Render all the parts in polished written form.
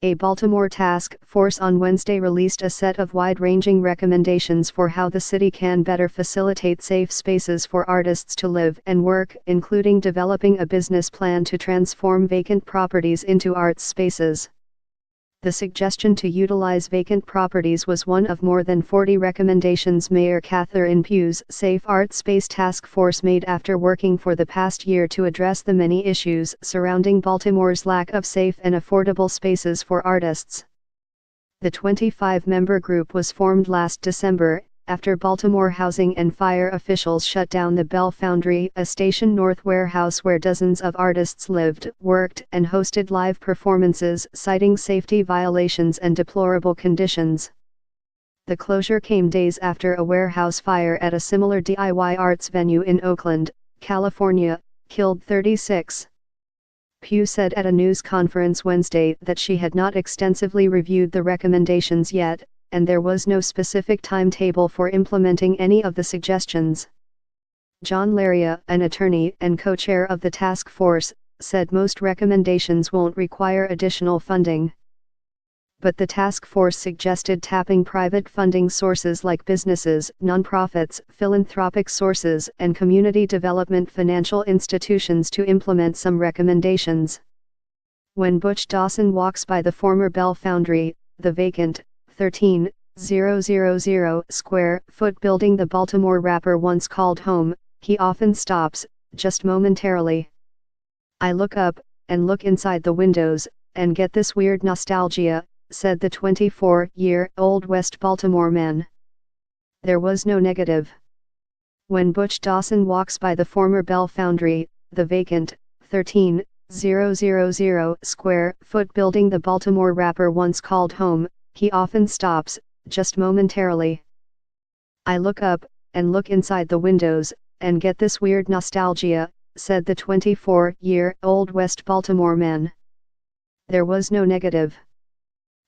A Baltimore task force on Wednesday released a set of wide-ranging recommendations for how the city can better facilitate safe spaces for artists to live and work, including developing a business plan to transform vacant properties into arts spaces. The suggestion to utilize vacant properties was one of more than 40 recommendations Mayor Catherine Pugh's Safe Arts Space task force made after working for the past year to address the many issues surrounding Baltimore's lack of safe and affordable spaces for artists. The 25-member group was formed last December, after Baltimore housing and fire officials shut down the Bell Foundry, a Station North warehouse where dozens of artists lived, worked, and hosted live performances, citing safety violations and deplorable conditions. The closure came days after a warehouse fire at a similar DIY arts venue in Oakland, California, killed 36. Pugh said at a news conference Wednesday that she had not extensively reviewed the recommendations yet, and there was no specific timetable for implementing any of the suggestions. John Laria, an attorney and co-chair of the task force, said most recommendations won't require additional funding. But the task force suggested tapping private funding sources like businesses, nonprofits, philanthropic sources, and community development financial institutions to implement some recommendations. When Butch Dawson walks by the former Bell Foundry, the vacant, 13,000 square foot building the Baltimore rapper once called home, he often stops, just momentarily. I look up, and look inside the windows, and get this weird nostalgia, said the 24-year-old West Baltimore man. There was no negative. When Butch Dawson walks by the former Bell Foundry, the vacant, 13,000 square foot building the Baltimore rapper once called home, he often stops, just momentarily. I look up, and look inside the windows, and get this weird nostalgia, said the 24-year-old West Baltimore man. There was no negative.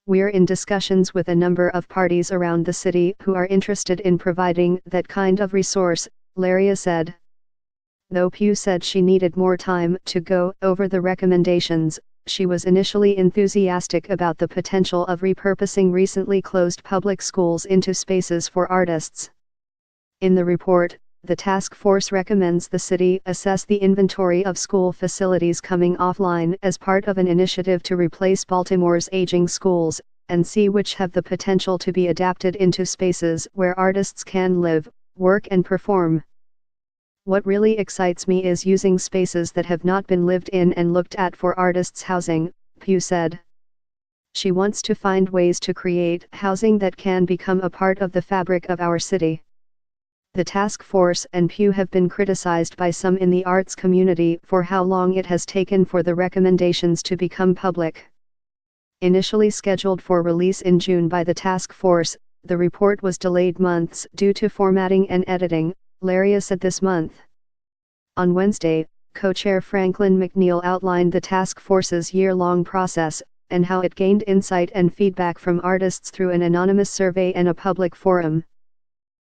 We're in discussions with a number of parties around the city who are interested in providing that kind of resource, Laria said. Though Pugh said she needed more time to go over the recommendations, she was initially enthusiastic about the potential of repurposing recently closed public schools into spaces for artists. In the report, the task force recommends the city assess the inventory of school facilities coming offline as part of an initiative to replace Baltimore's aging schools, and see which have the potential to be adapted into spaces where artists can live, work and perform. What really excites me is using spaces that have not been lived in and looked at for artists' housing, Pugh said. She wants to find ways to create housing that can become a part of the fabric of our city. The task force and Pugh have been criticized by some in the arts community for how long it has taken for the recommendations to become public. Initially scheduled for release in June by the task force, the report was delayed months due to formatting and editing, Laria said this month. On Wednesday, co-chair Franklin McNeil outlined the task force's year-long process, and how it gained insight and feedback from artists through an anonymous survey and a public forum.